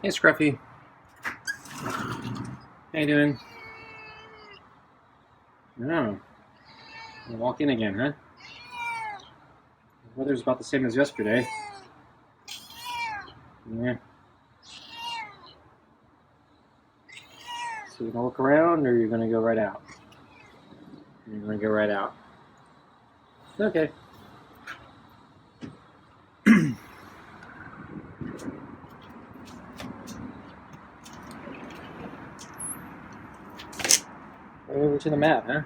Hey, Scruffy. How you doing? Oh, you walk in again, huh? The weather's about the same as yesterday. Yeah. So you gonna look around, or you're gonna go right out? You're gonna go right out. Okay. Right over to the mat, huh?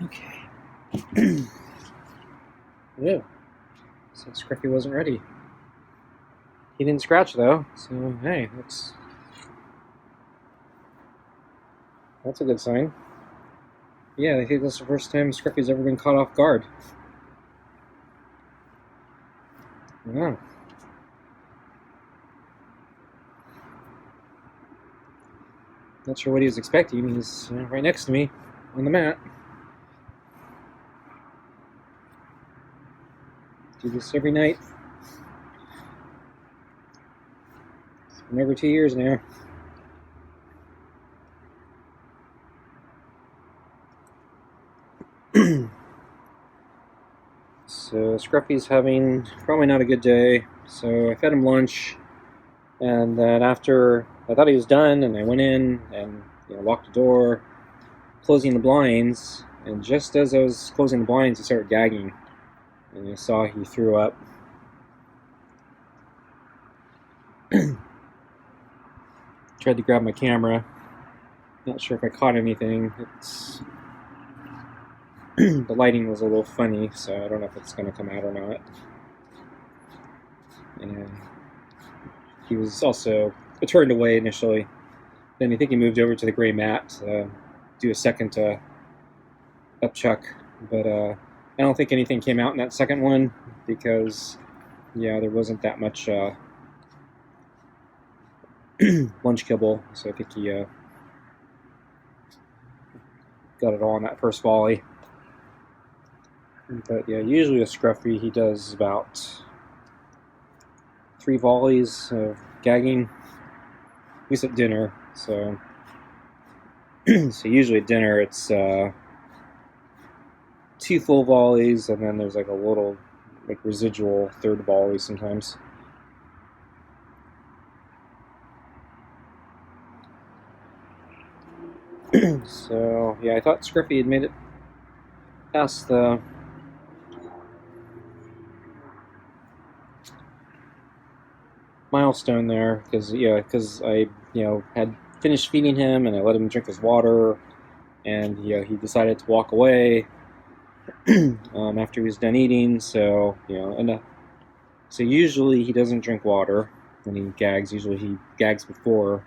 Okay. Yeah. So Scruffy wasn't ready. He didn't scratch though, so hey, that's a good sign. Yeah, I think that's the first time Scruffy's ever been caught off guard. Yeah. Not sure what he was expecting. He's right next to me on the mat. Do this every night. It's been over 2 years now. So Scruffy's having probably not a good day. So I fed him lunch, and then after I thought he was done, and I went in and locked the door, closing the blinds. And just as I was closing the blinds, he started gagging, and I saw he threw up. Tried to grab my camera. Not sure if I caught anything. The lighting was a little funny, so I don't know if it's going to come out or not. And he was also turned away initially. Then I think he moved over to the gray mat to do a second upchuck. But I don't think anything came out in that second one because, there wasn't that much lunch kibble. So I think he got it all in that first volley. But yeah, usually with Scruffy, he does about 3 volleys of gagging, at least at dinner. So usually at dinner it's 2 full volleys, and then there's like a little residual third volley sometimes. So yeah, I thought Scruffy had made it past the milestone there because I had finished feeding him and I let him drink his water, and he decided to walk away after he was done eating. So so usually he doesn't drink water when he gags. Usually he gags before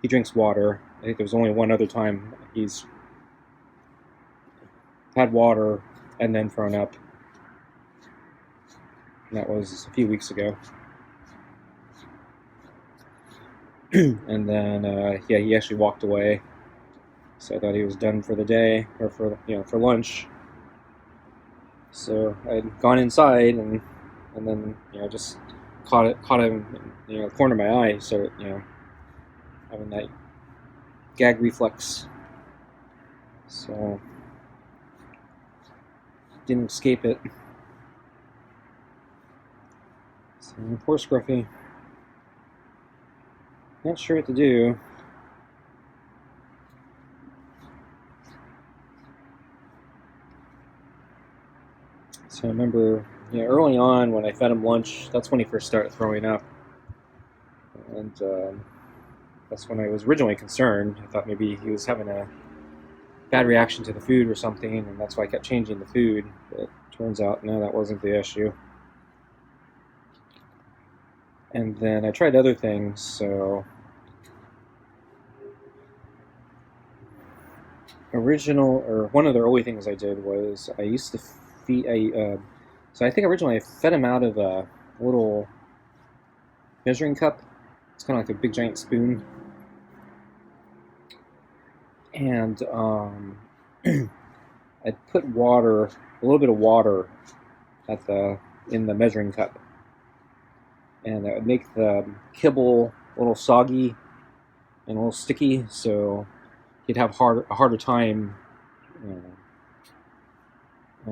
he drinks water. I think there was only one other time he's had water and then thrown up, and that was a few weeks ago. And then he actually walked away. So I thought he was done for the day, or for lunch. So I'd gone inside and then just caught him in the corner of my eye. So having that gag reflex. So didn't escape it. So poor Scruffy. Not sure what to do. So I remember, early on when I fed him lunch, that's when he first started throwing up. And that's when I was originally concerned. I thought maybe he was having a bad reaction to the food or something, and that's why I kept changing the food. But turns out, no, that wasn't the issue. And then I tried other things, so one of the early things I did was I used to feed so I think originally I fed him out of a little measuring cup. It's kind of like a big giant spoon. and I put water, a little bit of water, in the measuring cup, and that would make the kibble a little soggy and a little sticky, so he'd have a harder time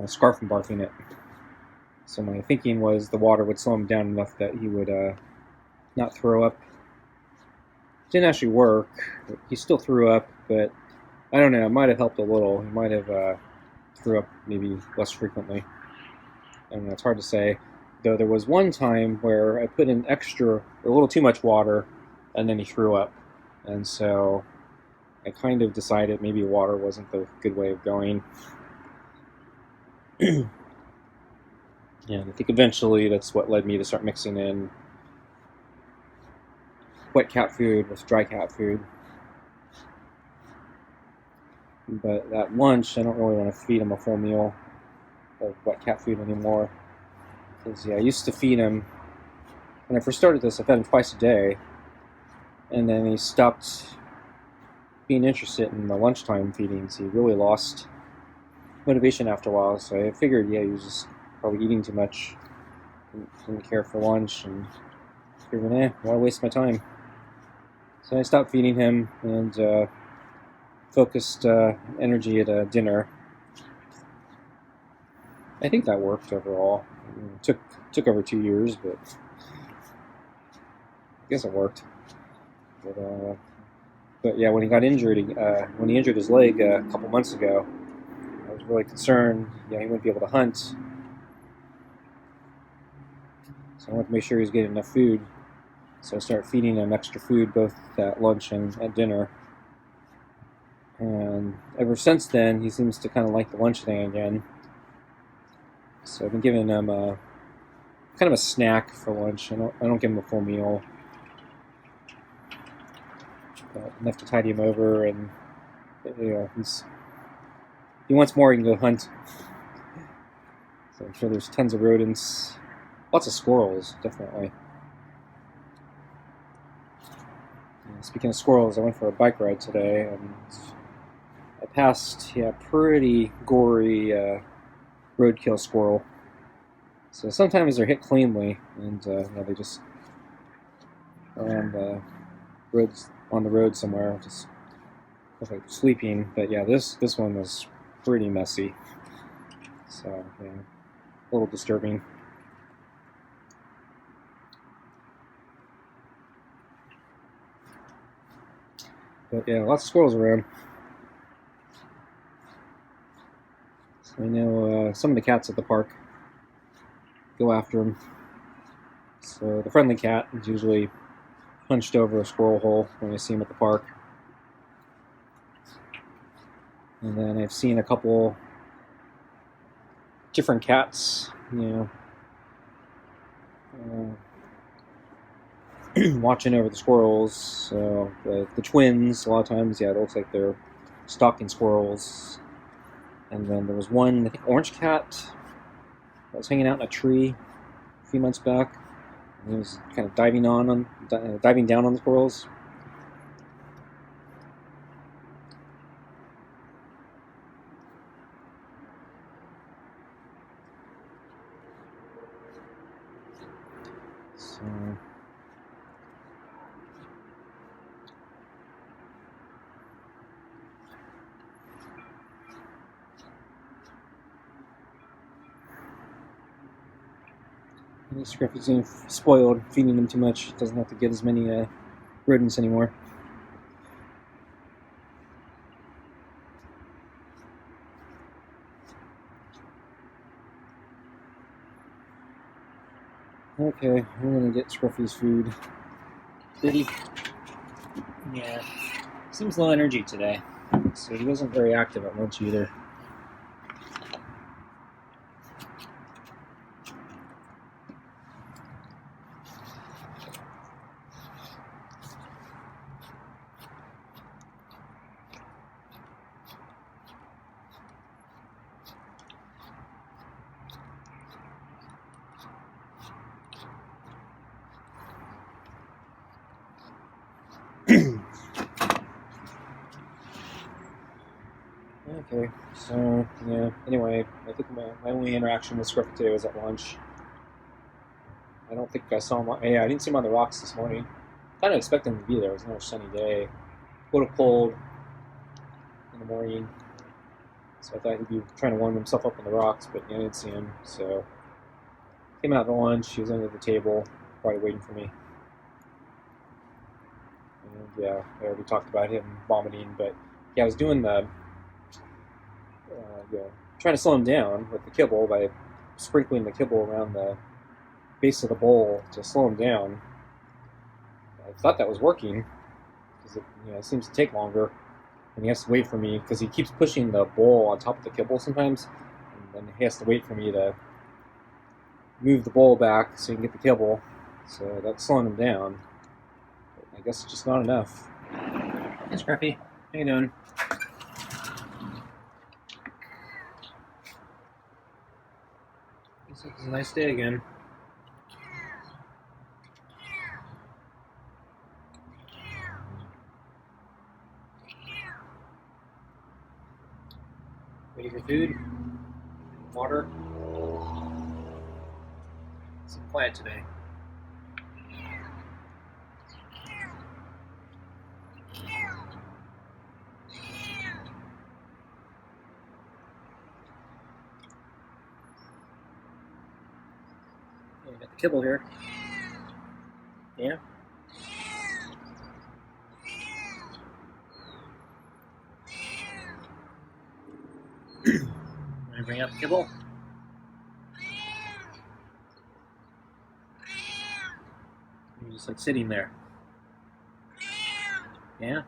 scarf and barfing it. So my thinking was the water would slow him down enough that he would not throw up. Didn't actually work. He still threw up, but I don't know. It might have helped a little. He might have threw up maybe less frequently. I don't know. It's hard to say. Though there was one time where I put in a little too much water, and then he threw up. And so I kind of decided maybe water wasn't the good way of going. Yeah, I think eventually that's what led me to start mixing in wet cat food with dry cat food. But at lunch, I don't really want to feed him a full meal of wet cat food anymore. Because, I used to feed him, when I first started this, I fed him twice a day. And then he stopped being interested in the lunchtime feedings. He really lost motivation after a while. So I figured, he was just probably eating too much. Didn't care for lunch. And figured, why waste my time? So I stopped feeding him and focused energy at dinner. I think that worked overall. It took over 2 years, but I guess it worked. But yeah, when he got injured, when he injured his leg a couple months ago, I was really concerned. He wouldn't be able to hunt, so I wanted to make sure he was getting enough food. So I started feeding him extra food both at lunch and at dinner. And ever since then, he seems to kind of like the lunch thing again. So I've been giving him kind of a snack for lunch. I don't give him a full meal, but enough to tide him over. And he wants more. He can go hunt. So I'm sure there's tons of rodents, lots of squirrels, definitely. Speaking of squirrels, I went for a bike ride today, and I passed pretty gory roadkill squirrel. So sometimes they're hit cleanly, and they just are on the road somewhere, just like sleeping. But this one was pretty messy, so a little disturbing. But lots of squirrels around. So I know some of the cats at the park go after them. So the friendly cat is usually hunched over a squirrel hole when I see him at the park. And then I've seen a couple different cats, watching over the squirrels. So the twins, a lot of times, it looks like they're stalking squirrels. And then there was one, I think, orange cat that was hanging out in a tree a few months back. And he was kind of diving down on the squirrels. So Scruffy's getting spoiled, feeding him too much. Doesn't have to get as many rodents anymore. Okay, I'm gonna get Scruffy's food. Did he? Yeah. Seems low energy today, so he wasn't very active at lunch either. Okay, so, yeah, anyway, I think my only interaction with Scruffy today was at lunch. I don't think I saw him yeah, I didn't see him on the rocks this morning. Kind of expecting him to be there. It was another sunny day. A little cold in the morning, so I thought he'd be trying to warm himself up on the rocks, but yeah, I didn't see him, so came out to lunch. He was under the table, probably waiting for me. And yeah, I already talked about him vomiting, but yeah, I was doing the, trying to slow him down with the kibble by sprinkling the kibble around the base of the bowl to slow him down. I thought that was working because it seems to take longer, and he has to wait for me because he keeps pushing the bowl on top of the kibble sometimes, and then he has to wait for me to move the bowl back so he can get the kibble. So that's slowing him down. But I guess it's just not enough. Hey, Scruffy, how you doing? Looks like it's a nice day again. Waiting for food, water. It's quiet today. Yeah, got the kibble here. Yeah. Want to bring out the kibble? You're just like sitting there. Yeah.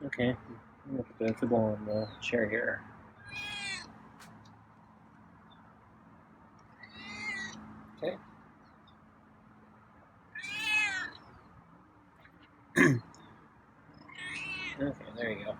Okay. I'm gonna put the kibble on the chair here. Okay. Okay, there you go.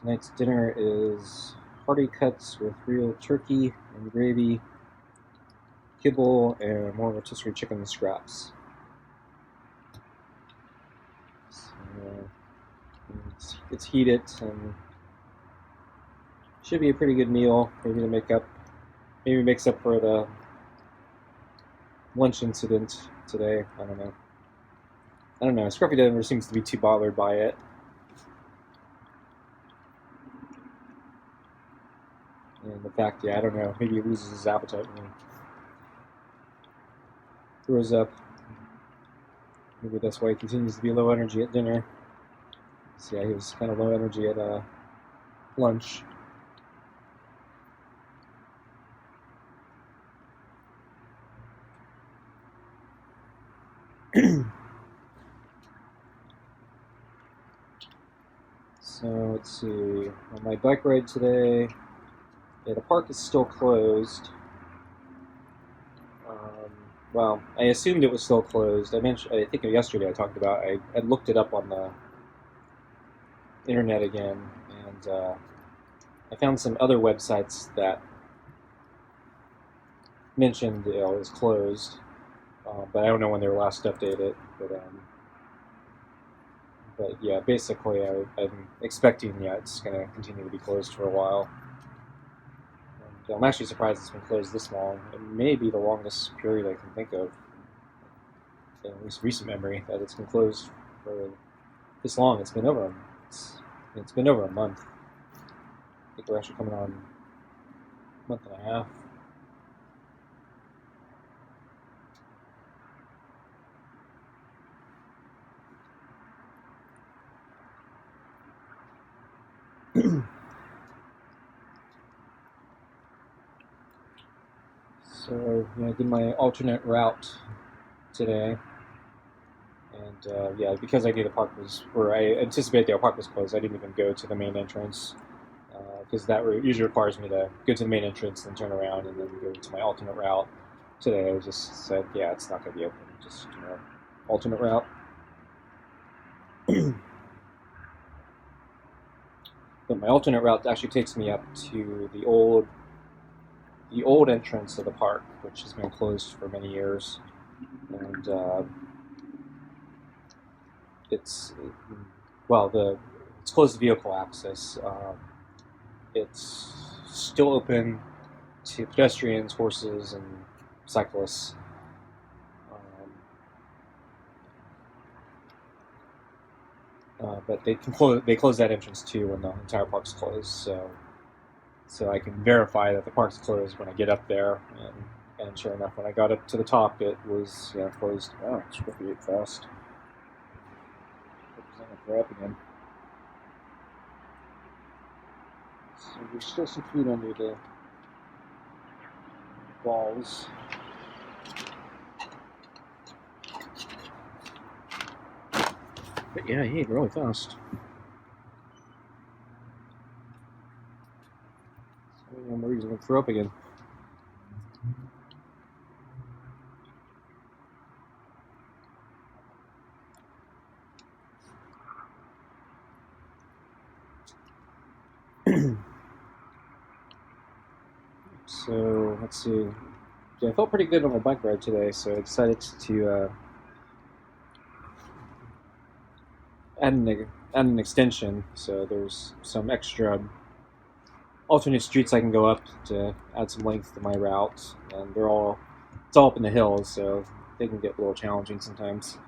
Tonight's dinner is hearty cuts with real turkey and gravy, kibble, and more rotisserie chicken scraps. So, it's heated and should be a pretty good meal. Maybe makes up for the lunch incident today. I don't know. Scruffy never seems to be too bothered by it. And the fact, I don't know, maybe he loses his appetite when he throws up. Maybe that's why he continues to be low energy at dinner. So yeah, he was kind of low energy at lunch. So let's see. On my bike ride today, the park is still closed. Well, I assumed it was still closed. I think yesterday I talked about. I looked it up on the internet again, and I found some other websites that mentioned it was closed, but I don't know when they were last updated. But yeah, basically, I'm expecting it's going to continue to be closed for a while. And I'm actually surprised it's been closed this long. It may be the longest period I can think of, in at least recent memory, that it's been closed for this long. It's been over a month. I think we're actually coming on a month and a half. So I did my alternate route today, and yeah, because I knew the park was, or I anticipated the park was closed, I didn't even go to the main entrance because that route usually requires me to go to the main entrance, then turn around, and then go to my alternate route. Today I just said, yeah, it's not going to be open, just alternate route. But my alternate route actually takes me up to the old entrance of the park, which has been closed for many years, and it's well, it's closed to vehicle access. It's still open to pedestrians, horses, and cyclists. But they close that entrance too when the entire park's closed. So I can verify that the park's closed when I get up there. And sure enough, when I got up to the top, it was closed. Wow, Scruffy ate fast. Hope he's not gonna throw up again. So there's still some food under the walls. But yeah, he ate really fast. So I'm worried he's gonna throw up again. So let's see. Yeah, I felt pretty good on my bike ride today, so I decided to add an extension. So there's some extra alternate streets I can go up to add some length to my route, and it's all up in the hills, so they can get a little challenging sometimes.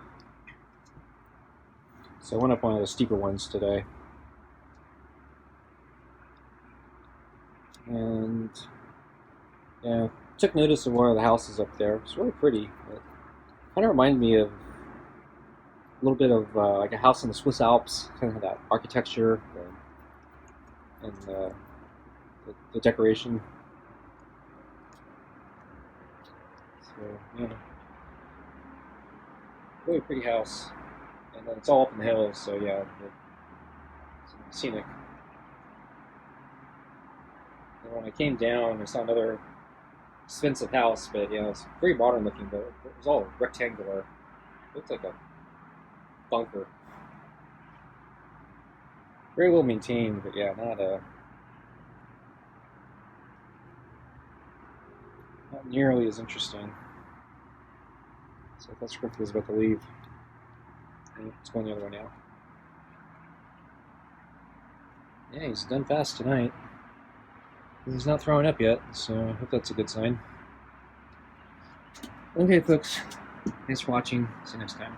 So I went up one of the steeper ones today, and yeah, took notice of one of the houses up there. It's really pretty. It kind of reminded me of a little bit of like a house in the Swiss Alps, kind of that architecture and the decoration. So yeah, really pretty house, and then it's all up in the hills. So yeah, it's scenic. And when I came down, I saw another expensive house, but it's very modern looking. But it was all rectangular. It looked like a bunker. Very well maintained, but yeah, not nearly as interesting. So I thought Scruffy was about to leave. It's going the other way now. Yeah, he's done fast tonight. He's not throwing up yet, so I hope that's a good sign. Okay, folks. Thanks for watching. See you next time.